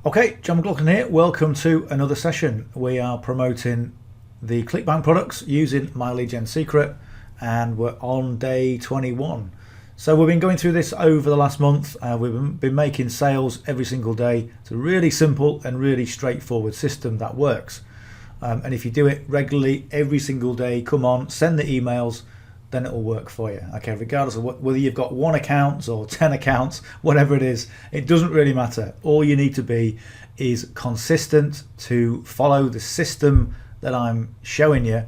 Okay, John McLauchlan here. Welcome to another session. We are promoting the Clickbank products using myleadgensecret, and we're on day 21. So we've been going through this over the last month. We've been making sales every single day. It's a really simple and really straightforward system that works. And if you do it regularly every single day, come on, send the emails, then it will work for you. Okay, regardless of whether you've got 1 account or 10 accounts, whatever it is, it doesn't really matter. All you need to be is consistent to follow the system that I'm showing you.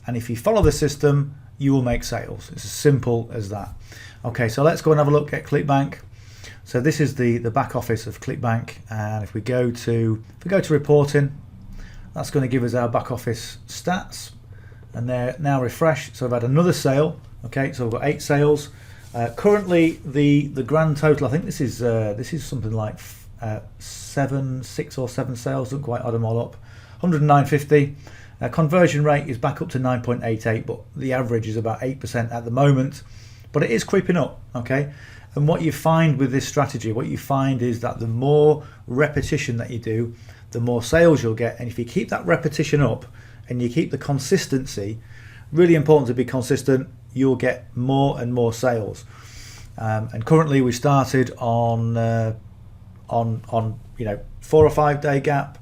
And if you follow the system, you will make sales. It's as simple as that. Okay, so let's go and have a look at Clickbank. So this is the back office of Clickbank, and if we go to reporting, that's going to give us our back office stats. And they're now refreshed. So I've had another sale. Okay, so we've got 8 sales. Currently, the grand total, I think this is something like 6 or 7 sales. Don't quite add them all up. 109.50. Conversion rate is back up to 9.88, but the average is about 8% at the moment. But it is creeping up. Okay, and what you find with this strategy, what you find is that the more repetition that you do, the more sales you'll get. And if you keep that repetition up, and you keep the consistency, really important to be consistent, you'll get more and more sales. And currently we started on 4 or 5 day gap,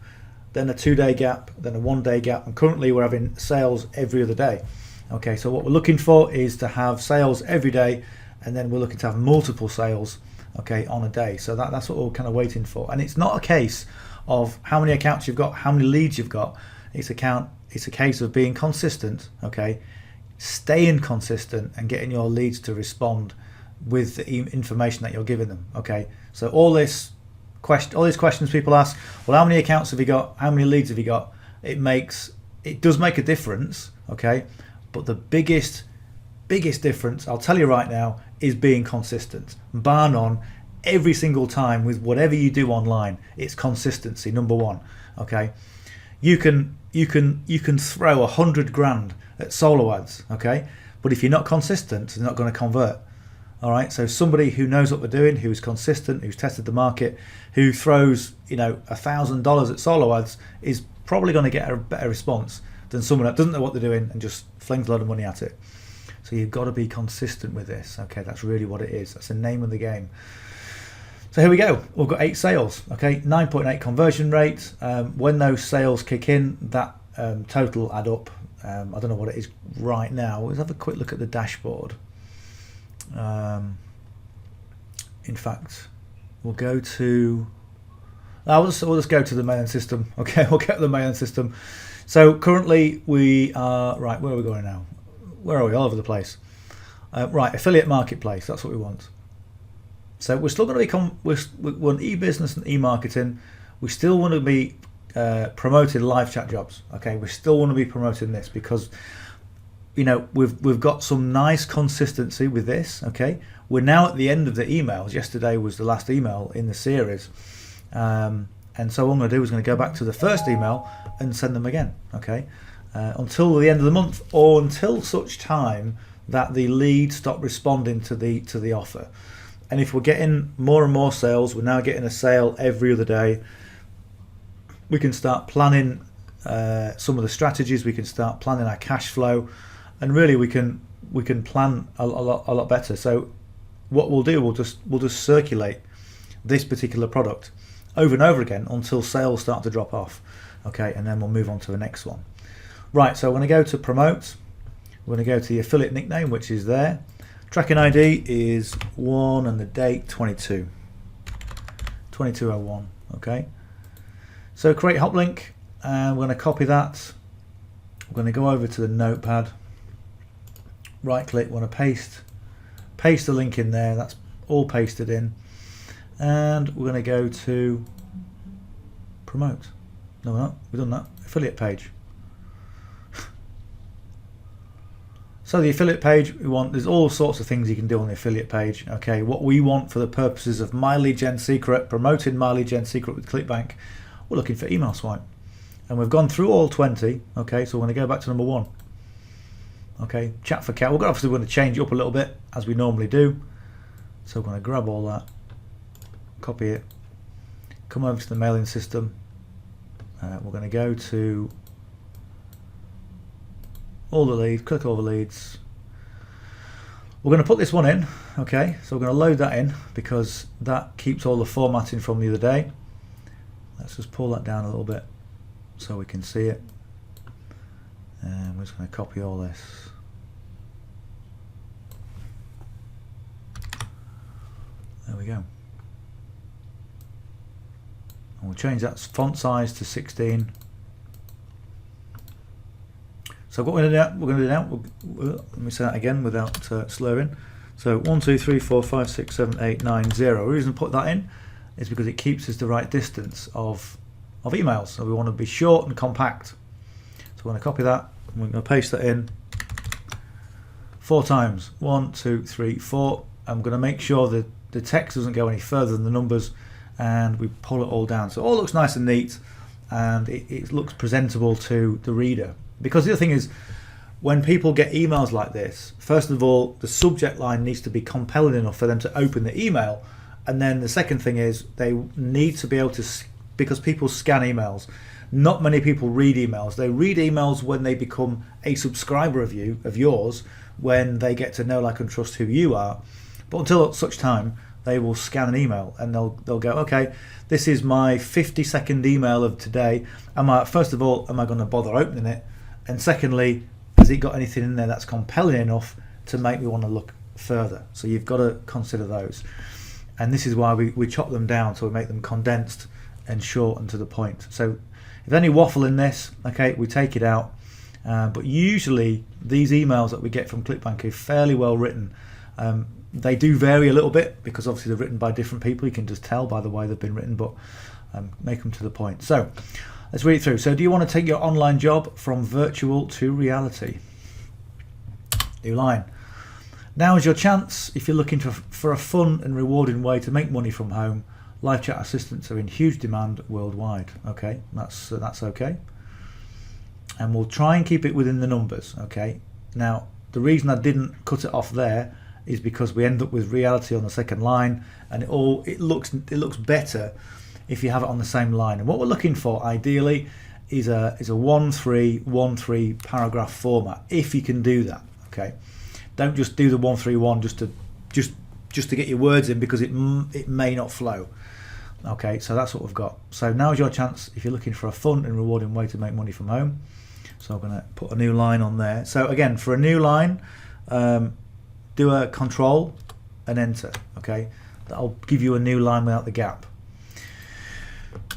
then a 2 day gap, then a 1 day gap, and currently we're having sales every other day. Okay, so what we're looking for is to have sales every day, and then we're looking to have multiple sales, okay, on a day. So that's what we're kind of waiting for. And it's not a case of how many accounts you've got, how many leads you've got. It's a case of being consistent, okay, staying consistent and getting your leads to respond with the information that you're giving them. Okay, so all these questions people ask, well, how many accounts have you got, how many leads have you got? It does make a difference, okay, but the biggest difference, I'll tell you right now, is being consistent. Bar none. Every single time with whatever you do online, it's consistency, number one. Okay, you can throw 100 grand at solo ads, okay, but if you're not consistent, they're not going to convert. All right, so somebody who knows what they're doing, who's consistent, who's tested the market, who throws $1,000 at solo ads, is probably going to get a better response than someone that doesn't know what they're doing and just flings a lot of money at it. So you've got to be consistent with this. Okay, that's really what it is. That's the name of the game. So here we go. We've got 8 sales. Okay, 9.8 conversion rate. When those sales kick in, that total add up. I don't know what it is right now. Let's have a quick look at the dashboard. In fact, we'll go to. We'll just go to the mailing system. Okay, we'll get to the mailing system. So currently we are right. Where are we going now? Where are we? All over the place. Right, affiliate marketplace. That's what we want. So we're still going to we want e-business and e-marketing. We still want to be promoting live chat jobs. Okay, we still want to be promoting this because we've got some nice consistency with this. Okay, we're now at the end of the emails. Yesterday was the last email in the series, and so what I'm going to do is going to go back to the first email and send them again. Okay, until the end of the month or until such time that the lead stop responding to the offer. And if we're getting more and more sales, we're now getting a sale every other day, we can start planning some of the strategies, we can start planning our cash flow, and really we can plan a lot better. So what we'll do, we'll just circulate this particular product over and over again until sales start to drop off. Okay, and then we'll move on to the next one. Right, so we're going to go to promote, we're going to go to the affiliate nickname, which is there. Tracking ID is 1 and the date 2201. Okay, so create hop link, and we're going to copy that. We're going to go over to the notepad, right click, want to paste the link in there. That's all pasted in, and we're going to go to promote. No, we're not. We've done that. Affiliate page. So the affiliate page, there's all sorts of things you can do on the affiliate page. Okay, what we want for the purposes of myleadgensecret, promoting myleadgensecret with Clickbank, we're looking for email swipe. And we've gone through all 20. Okay, so we're going to go back to number 1. Okay, chat for cat. We're obviously going to change it up a little bit as we normally do. So we're going to grab all that, copy it, come over to the mailing system. We're going to go to all the leads, click all the leads. We're going to put this one in, okay, so we're going to load that in because that keeps all the formatting from the other day. Let's just pull that down a little bit so we can see it. And we're just going to copy all this. There we go. And we'll change that font size to 16. So what we're going to do now, let me say that again without slurring. So 1, 2, 3, 4, 5, 6, 7, 8, 9, 0. The reason I put that in is because it keeps us the right distance of emails. So we want to be short and compact. So we're going to copy that and we're going to paste that in 4 times. 1, 2, 3, 4. I'm going to make sure that the text doesn't go any further than the numbers, and we pull it all down. So it all looks nice and neat, and it looks presentable to the reader. Because the other thing is, when people get emails like this, first of all, the subject line needs to be compelling enough for them to open the email. And then the second thing is, they need to be able to, because people scan emails. Not many people read emails. They read emails when they become a subscriber of yours, when they get to know, like, and trust who you are. But until such time, they will scan an email and they'll go, okay, this is my 50-second email of today. First of all, am I going to bother opening it? And secondly, has it got anything in there that's compelling enough to make me want to look further? So you've got to consider those. And this is why we chop them down, so we make them condensed and short and to the point. So if there's any waffle in this, okay, we take it out. But usually these emails that we get from Clickbank are fairly well written. They do vary a little bit because obviously they're written by different people. You can just tell by the way they've been written, but make them to the point. So let's read it through. So do you want to take your online job from virtual to reality? New line. Now is your chance if you're looking for a fun and rewarding way to make money from home. Live chat assistants are in huge demand worldwide. Okay, that's okay. And we'll try and keep it within the numbers. Okay. Now the reason I didn't cut it off there is because we end up with reality on the second line, and it looks better if you have it on the same line. And what we're looking for ideally is a 1-3-1-3 paragraph format, if you can do that. Okay, don't just do the 1-3-1 just to get your words in, because it may not flow. Okay, so that's what we've got. So now is your chance if you're looking for a fun and rewarding way to make money from home. So I'm going to put a new line on there. So again, for a new line, do a Control and Enter. Okay, that'll give you a new line without the gap.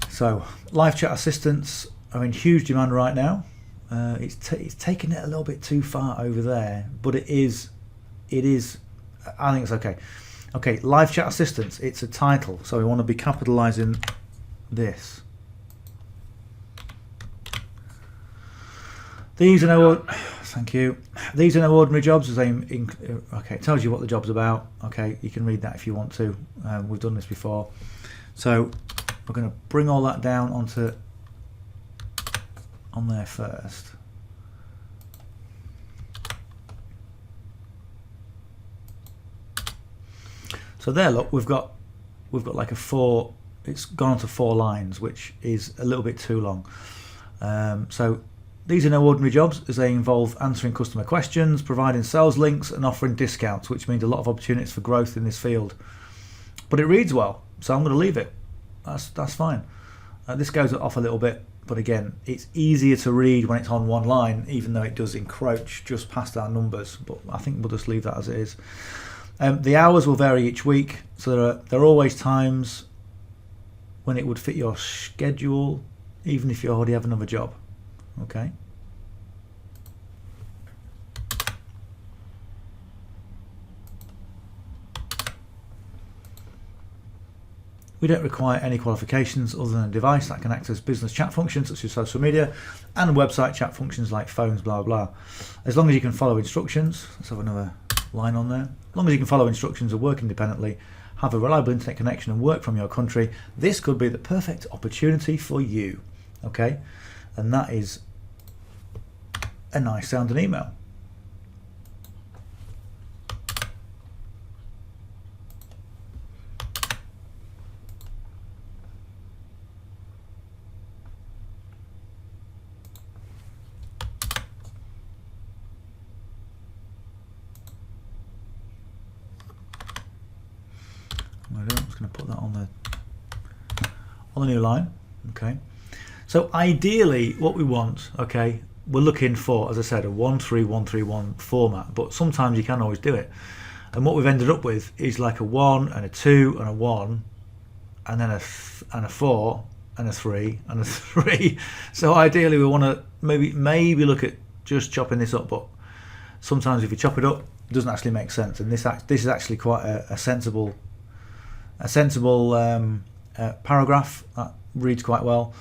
So live chat assistants are in huge demand right now. It's taking it a little bit too far over there, but it is. I think it's okay. Okay, live chat assistants. It's a title, so we want to be capitalizing this. These are no. Thank you. These are no ordinary jobs. As okay, it tells you what the job's about. Okay, you can read that if you want to. We've done this before. So we're going to bring all that down on there first. So there, look, we've got like a 4. It's gone on to 4 lines, which is a little bit too long. So these are no ordinary jobs, as they involve answering customer questions, providing sales links, and offering discounts, which means a lot of opportunities for growth in this field. But it reads well, so I'm going to leave it. That's fine. This goes off a little bit, but again, it's easier to read when it's on one line, even though it does encroach just past our numbers. But I think we'll just leave that as it is. The hours will vary each week, so there are always times when it would fit your schedule, even if you already have another job. Okay. We don't require any qualifications other than a device that can act as business chat functions such as social media and website chat functions like phones, blah, blah. As long as you can follow instructions, let's have another line on there. As long as you can follow instructions and work independently, have a reliable internet connection and work from your country, this could be the perfect opportunity for you. Okay, and that is a nice sounding email. that on the new line. Okay, so ideally what we want, okay, we're looking for, as I said, a 1-3-1-3-1 format, but sometimes you can't always do it. And what we've ended up with is like a 1 and a 2 and a 1 and then a 4 and a 3 and a 3. So ideally we want to maybe look at just chopping this up, but sometimes if you chop it up, it doesn't actually make sense. And this is actually quite a sensible paragraph that reads quite well.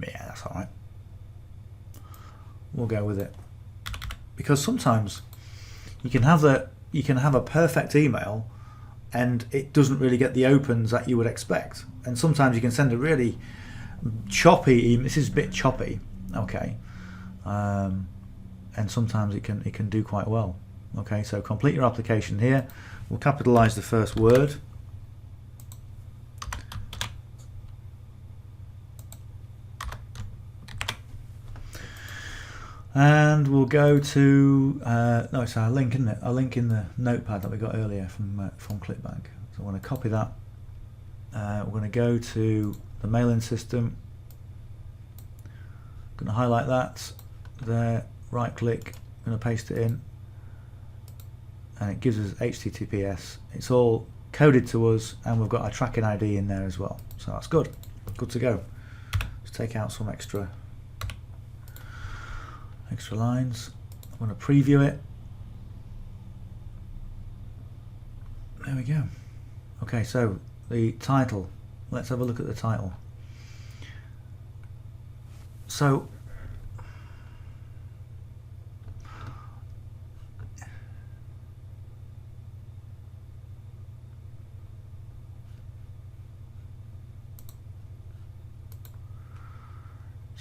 Yeah, that's all right. We'll go with it, because sometimes you can have a perfect email and it doesn't really get the opens that you would expect, and sometimes you can send a really choppy email. This is a bit choppy, okay, and sometimes it can do quite well. Okay, so complete your application here. We'll capitalize the first word. And we'll go to no, it's our link, isn't it? Our link in the notepad that we got earlier from Clickbank. So I'm going to copy that. We're going to go to the mailing system. Going to highlight that there. Right click. Going to paste it in, and it gives us HTTPS. It's all coded to us, and we've got our tracking ID in there as well. So that's good. Good to go. Let's take out some extra lines. I'm going to preview it. There we go. Okay, so the title. Let's have a look at the title. So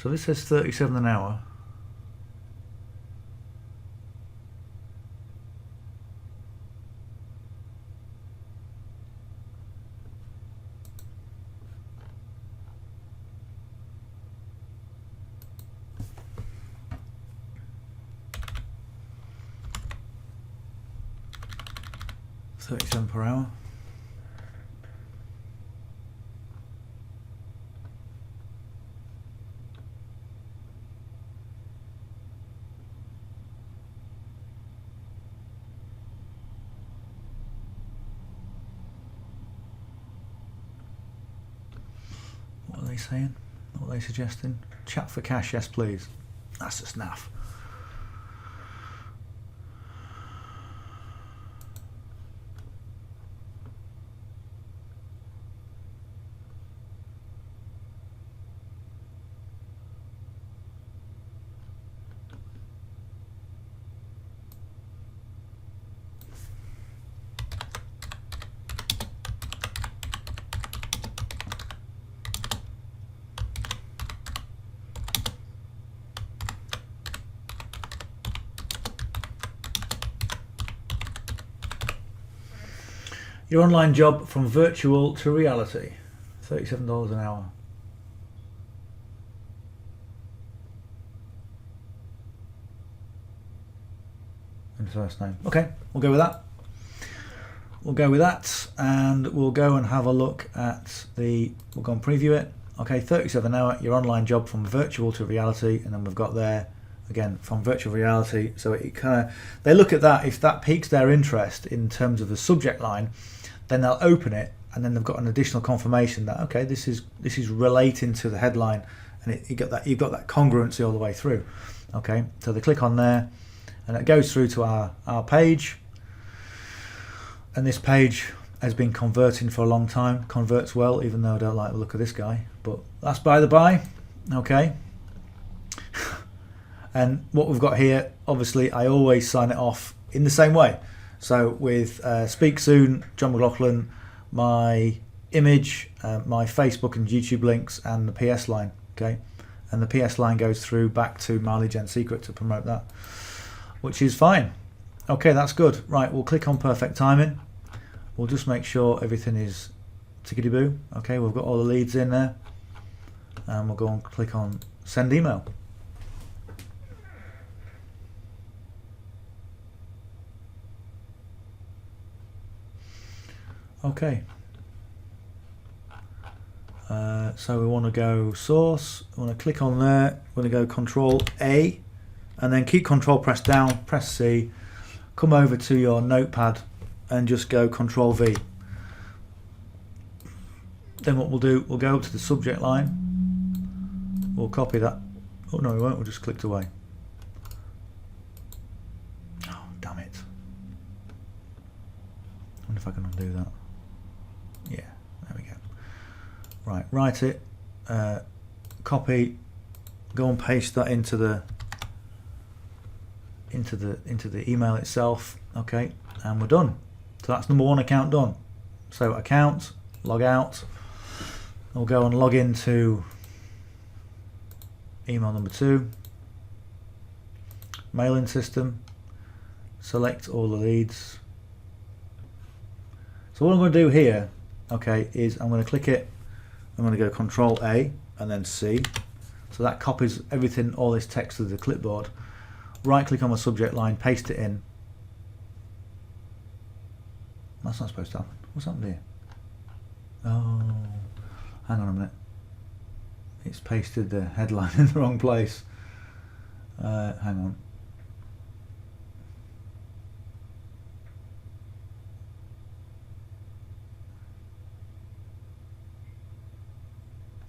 this says 37 an hour. $37 per hour. What are they saying? What are they suggesting? Chat for cash, yes please. That's a snaff. Your online job from virtual to reality. $37 an hour. And first name. Okay, we'll go with that. We'll go with that, and we'll go and have a look at we'll go and preview it. Okay, 37 an hour, your online job from virtual to reality, and then we've got there again from virtual reality. So it kind of, they look at that, if that piques their interest in terms of the subject line, then they'll open it, and then they've got an additional confirmation that okay, this is relating to the headline, and you've got that congruency all the way through. Okay, so they click on there, and it goes through to our page, and this page has been converting for a long time. Converts well, even though I don't like the look of this guy, but that's by the by. Okay. And what we've got here, obviously I always sign it off in the same way. So with Speak Soon, John McLauchlan, my image, my Facebook and YouTube links, and the PS line, okay? And the PS line goes through back to myleadgensecret to promote that, which is fine. Okay, that's good. Right, we'll click on perfect timing. We'll just make sure everything is tickety boo. Okay, we've got all the leads in there, and we'll go and click on send email. Okay, so we want to go source, we want to click on there, we're going to go Control A, and then keep Control pressed down, press C, come over to your notepad and just go Control V. Then what we'll do, we'll go up to the subject line, we'll copy that, oh no we won't, we'll just clicked away. Oh damn it. I wonder if I can undo that. Yeah, there we go. Right, write it, copy, go and paste that into the email itself. Okay, and we're done. So that's number one account done. So account, log out. We'll go and log into email number 2, mailing system, select all the leads. So what I'm going to do here, okay, is I'm going to click it, I'm going to go Control A and then C, so that copies everything, all this text to the clipboard. Right click on the subject line, paste it in. That's not supposed to happen. What's happened here? Oh, hang on a minute. It's pasted the headline in the wrong place. Hang on.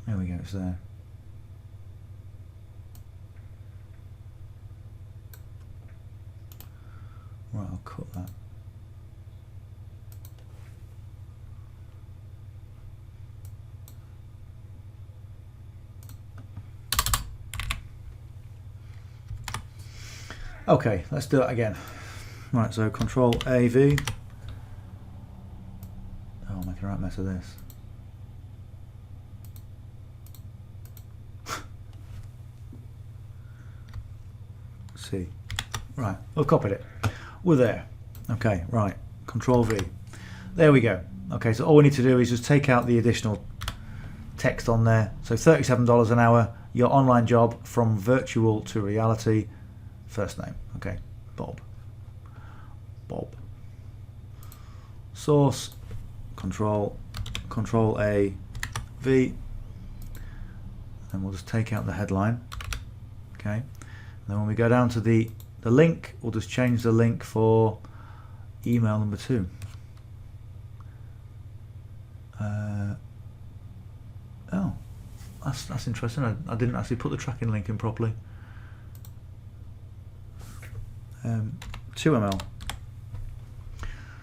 There we go, it's there. Right, I'll cut that. Okay, let's do it again. Right, so Control AV. Oh, I'm making a right mess of this. See. Right, we've copied it. We're there. Okay, right. Control V. There we go. Okay, so all we need to do is just take out the additional text on there. So $37 an hour, your online job from virtual to reality. First name. Okay, Bob. Bob. Source, Control A, V. And we'll just take out the headline. Okay. And then when we go down to the link, we'll just change the link for email number 2. Oh, that's interesting. I didn't actually put the tracking link in properly. 2 ml.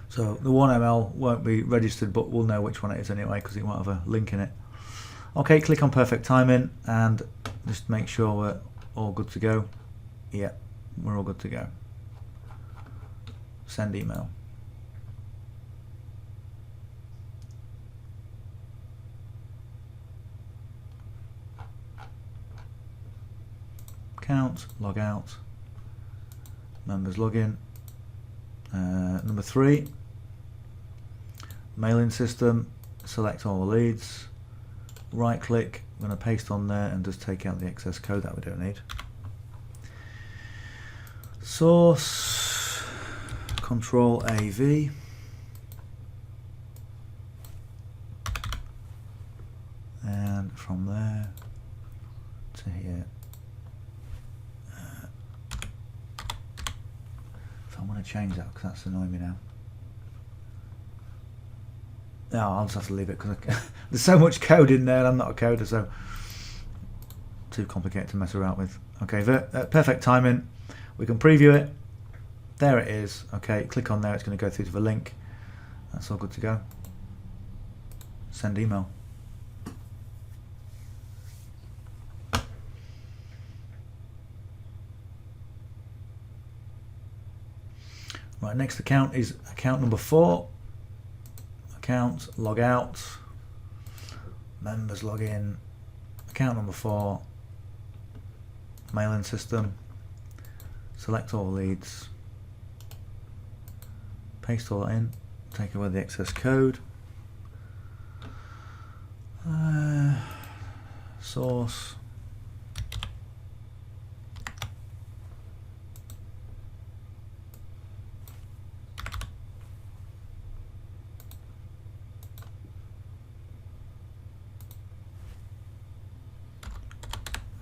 So the 1 ml won't be registered, but we'll know which one it is anyway because it won't have a link in it. Okay, click on perfect timing and just make sure we're all good to go. Yeah, we're all good to go. Send email. Account, log out, members login. Number 3, mailing system, select all the leads, right click, I'm going to paste on there and just take out the excess code that we don't need. Source, Control AV, and from there to here. I want to change that because that's annoying me now. No, I'll just have to leave it because there's so much code in there and I'm not a coder, so too complicated to mess around with. Okay, perfect timing. We can preview it. There it is. Okay, click on there. It's going to go through to the link. That's all good to go. Send email. Right, next account is account number 4. Account, log out, members log in, account number 4, mailing system, select all leads, paste all that in, take away the excess code. Source.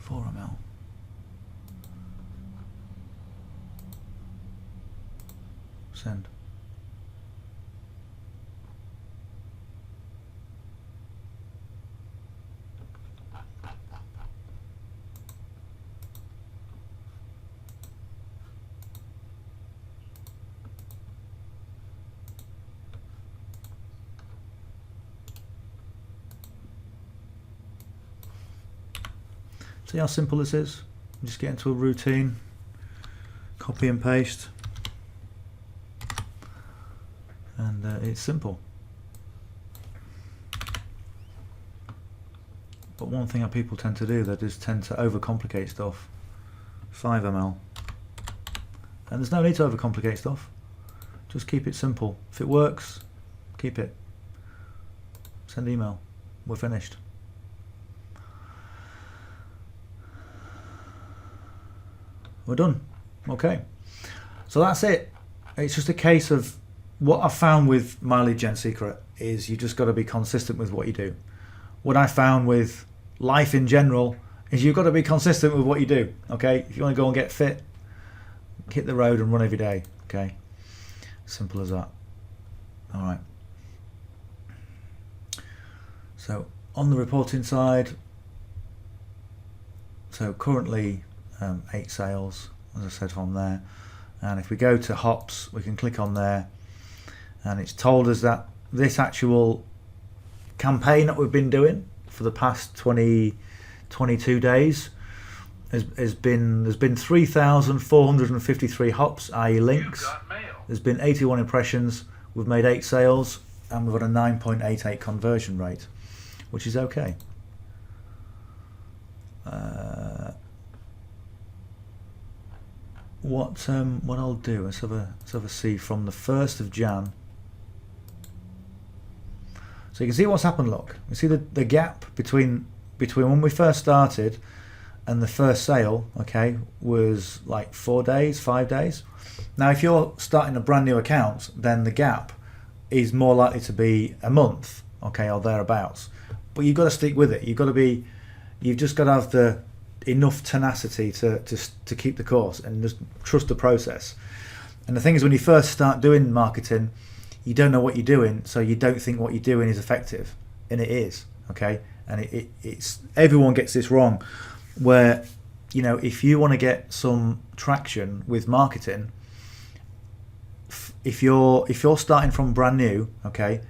$4 ml. Send. See how simple this is? Just get into a routine, copy and paste, and it's simple. But one thing that people tend to do, they just tend to overcomplicate stuff. 5 ml. And there's no need to overcomplicate stuff. Just keep it simple. If it works, keep it. Send email. We're finished. We're done. Okay. So that's it. It's just a case of what I found with My Lead Gen Secret is you just got to be consistent with what you do. What I found with life in general is you've got to be consistent with what you do. Okay. If you want to go and get fit, hit the road and run every day. Okay. Simple as that. All right. So on the reporting side, so currently 8 sales, as I said, from there. And if we go to hops, we can click on there, and it's told us that this actual campaign that we've been doing for the past 22 days there's been 3,453 hops, i.e. links. There's been 81 impressions. We've made 8 sales, and we've got a 9.88 conversion rate, which is okay. What I'll do, let's have a see from the 1st of Jan. So you can see what's happened. Look, you see the gap between when we first started and the first sale, okay, was like 4 days, 5 days. Now if you're starting a brand new account, then the gap is more likely to be a month, okay, or thereabouts. But you've got to stick with it. You've just got to have enough tenacity to keep the course and just trust the process. And the thing is, when you first start doing marketing, you don't know what you're doing, so you don't think what you're doing is effective, and it is, okay. And it's everyone gets this wrong, where if you want to get some traction with marketing, if you're starting from brand new, okay,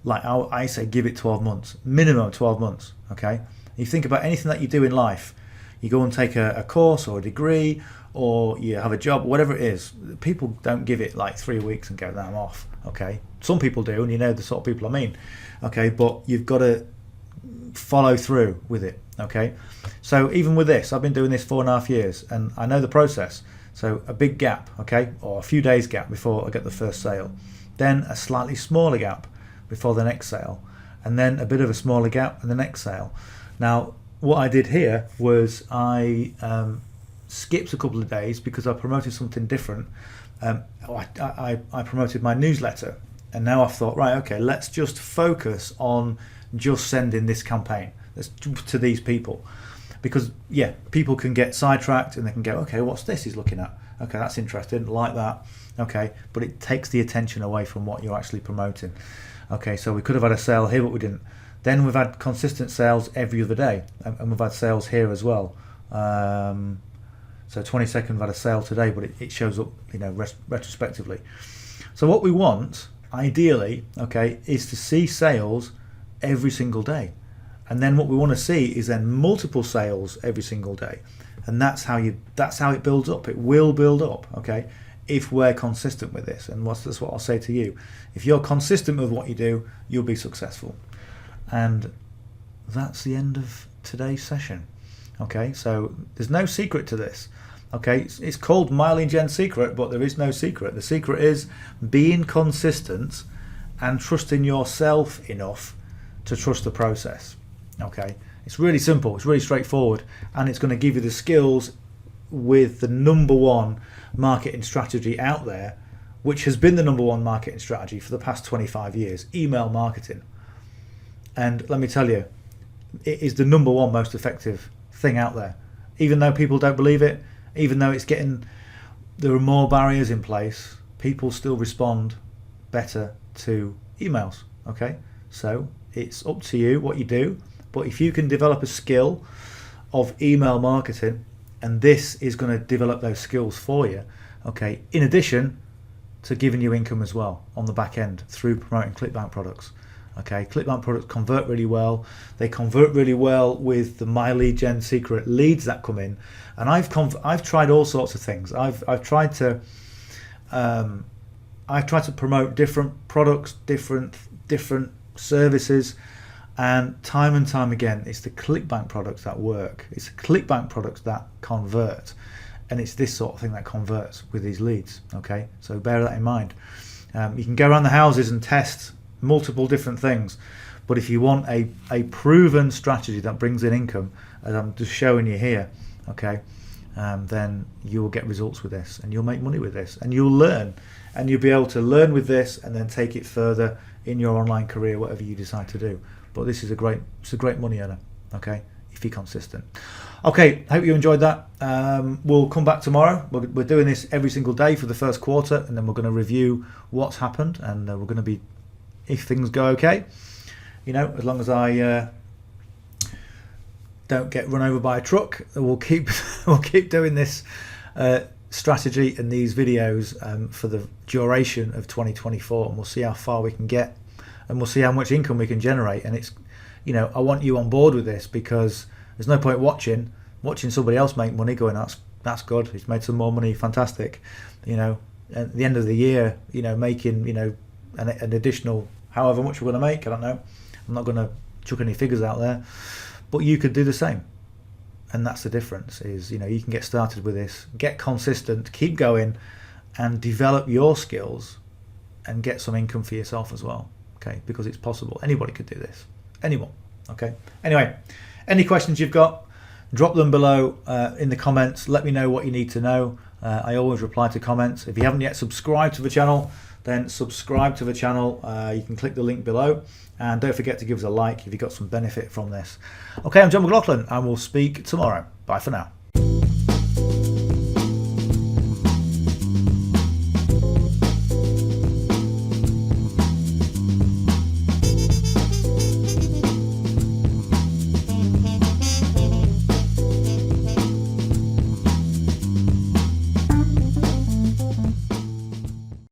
like I say, give it 12 months, minimum 12 months, okay. You think about anything that you do in life. You go and take a course or a degree, or you have a job, whatever it is. People don't give it like 3 weeks and go, "No, I'm off." Okay, some people do, and you know the sort of people I mean. Okay, but you've got to follow through with it. Okay, so even with this, I've been doing this 4.5 years, and I know the process. So a big gap, okay, or a few days gap before I get the first sale, then a slightly smaller gap before the next sale, and then a bit of a smaller gap in the next sale. Now, what I did here was I skipped a couple of days because I promoted something different. I promoted my newsletter, and now I've thought, right, okay, let's just focus on just sending this campaign to these people, because yeah, people can get sidetracked and they can go, okay, what's this he's looking at? Okay, that's interesting, like that. Okay, but it takes the attention away from what you're actually promoting. Okay, so we could have had a sale here, but we didn't. Then we've had consistent sales every other day, and we've had sales here as well. So 22nd we've had a sale today, but it shows up, retrospectively. So what we want, ideally, okay, is to see sales every single day, and then what we want to see is then multiple sales every single day, and that's how it builds up. It will build up, okay, if we're consistent with this. And that's what I'll say to you: if you're consistent with what you do, you'll be successful. And that's the end of today's session. Okay, so there's no secret to this. Okay, it's called My Lead Gen Secret, but there is no secret. The secret is being consistent and trusting yourself enough to trust the process. Okay, it's really simple, it's really straightforward, and it's going to give you the skills with the #1 marketing strategy out there, which has been the #1 marketing strategy for the past 25 years, email marketing. And let me tell you, it is the #1 most effective thing out there. Even though people don't believe it, even though there are more barriers in place, people still respond better to emails. Okay, so it's up to you what you do, but if you can develop a skill of email marketing, and this is going to develop those skills for you, okay, in addition to giving you income as well on the back end through promoting Clickbank products. Okay, Clickbank products convert really well. They convert really well with the myleadgensecret leads that come in, and I've tried all sorts of things. I've tried to promote different products, different services, and time again, it's the Clickbank products that work. It's the Clickbank products that convert, and it's this sort of thing that converts with these leads. Okay, so bear that in mind. You can go around the houses and test multiple different things, but if you want a proven strategy that brings in income, as I'm just showing you here, okay, then you will get results with this, and you'll make money with this, and you'll learn, and you'll be able to learn with this and then take it further in your online career, whatever you decide to do. But this is a great money earner, okay, if you're consistent. Okay, hope you enjoyed that. We'll come back tomorrow. We're doing this every single day for the first quarter, and then we're going to review what's happened, and we're going to be, if things go okay, you know, as long as I don't get run over by a truck, we'll keep doing this strategy and these videos for the duration of 2024, and we'll see how far we can get, and we'll see how much income we can generate. And it's, you know, I want you on board with this, because there's no point watching somebody else make money going, that's good, he's made some more money, fantastic, you know, at the end of the year, you know, making, you know, an additional however much we're going to make, I don't know, I'm not going to chuck any figures out there, but you could do the same. And that's the difference, is, you know, you can get started with this, get consistent, keep going, and develop your skills and get some income for yourself as well. Okay, because it's possible. Anybody could do this. Anyone. Okay. Anyway, any questions you've got, drop them below in the comments. Let me know what you need to know. I always reply to comments. If you haven't yet subscribed to the channel, then subscribe to the channel. You can click the link below, and don't forget to give us a like if you got some benefit from this. Okay, I'm John McLauchlan, and we'll speak tomorrow. Bye for now.